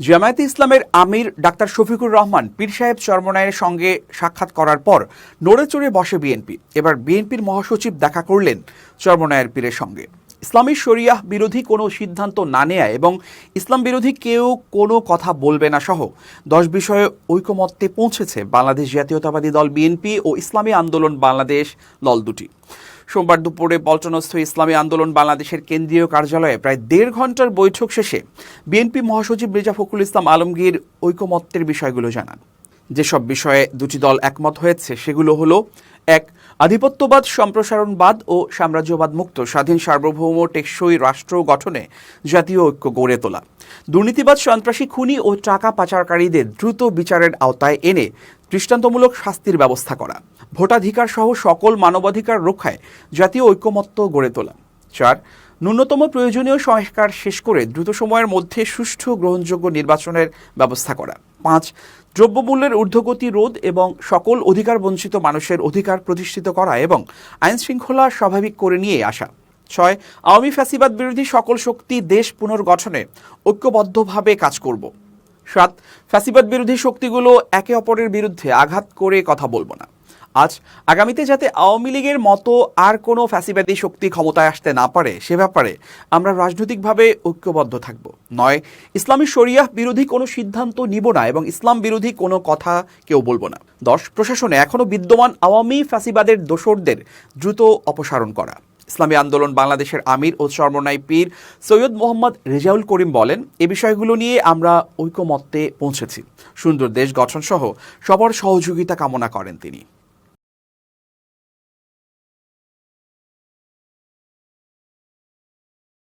জামায়াতে ইসলামের আমির ডাক্তার শফিকুর রহমান পীর সাহেব চরমনায়ের সঙ্গে সাক্ষাৎ করার পর নড়ে চড়ে বসে বিএনপি। এবার বিএনপির মহাসচিব দেখা করলেন চরমনায়ের পীরের সঙ্গে। ইসলামী শরিয়াহ বিরোধী কোনো সিদ্ধান্ত না নেয়া এবং ইসলাম বিরোধী কেউ কোনো কথা বলবে না সহ 10 বিষয়ে ঐকমত্যে পৌঁছেছে বাংলাদেশ জাতীয়তাবাদী দল বিএনপি ও ইসলামী আন্দোলন বাংলাদেশ দল দুটি। সোমবার দুপুরে পল্টনস্থ ইসলামী আন্দোলন বাংলাদেশের কেন্দ্রীয় কার্যালয়ে প্রায় 1.5 ঘন্টার বৈঠক শেষে বিএনপি মহাসচিব মির্জা ফখরুল ইসলাম আলমগীর ঐকমত্যের বিষয়গুলো জানান। যেসব বিষয়ে দুটি দল একমত হয়েছে সেগুলো হলো: 1. আধিপত্যবাদ, সম্প্রসারণবাদ ও সাম্রাজ্যবাদ মুক্ত স্বাধীন সার্বভৌম টেকসই রাষ্ট্র গঠনে জাতীয় ঐক্য গড়ে তোলা। দুর্নীতিবাদ, সন্ত্রাসী, খুনি ও টাকা পাচারকারীদের দ্রুত বিচারের আওতায় এনে দৃষ্টান্তমূলক শাস্তির ব্যবস্থা করা। ভোটাধিকার সহ সকল মানবাধিকার রক্ষায় জাতীয় ঐকমত্য গড়ে তোলা। 4. ন্যূনতম প্রয়োজনীয় সংস্কার শেষ করে দ্রুত সময়ের মধ্যে সুষ্ঠু গ্রহণযোগ্য নির্বাচনের ব্যবস্থা করা। 5. দ্রব্যমূল্যের ঊর্ধ্বগতি রোধ এবং সকল অধিকার বঞ্চিত মানুষের অধিকার প্রতিষ্ঠিত করা এবং আইন শৃঙ্খলা স্বাভাবিক করে নিয়ে আসা। 6. আওয়ামী ফ্যাসিবাদ বিরোধী সকল শক্তি দেশ পুনর্গঠনে ঐক্যবদ্ধভাবে কাজ করব। 7. ফ্যাসিবাদ বিরোধী শক্তিগুলো একে অপরের বিরুদ্ধে আঘাত করে কথা বলবো না। আগামীতে যাতে আওয়ামী লীগের মতো আর কোনো ফ্যাসিবাদী শক্তি ক্ষমতায় আসতে না পারে সে ব্যাপারে আমরা রাজনৈতিকভাবে ঐক্যবদ্ধ থাকব। 9. ইসলামী শরিয়াহ বিরোধী কোনো সিদ্ধান্ত নিব না এবং ইসলাম বিরোধী কোনো কথা কেউ বলবো না। 10. প্রশাসনে এখনো বিদ্যমান আওয়ামী ফ্যাসিবাদের দোসরদের দ্রুত অপসারণ করা। ইসলামী আন্দোলন বাংলাদেশের আমির ও চরমনাই পীর সৈয়দ মোহাম্মদ রেজাউল করিম বলেন, এ বিষয়গুলো নিয়ে আমরা ঐকমত্যে পৌঁছেছি। সুন্দর দেশ গঠন সহ সবার সহযোগিতা কামনা করেন তিনি।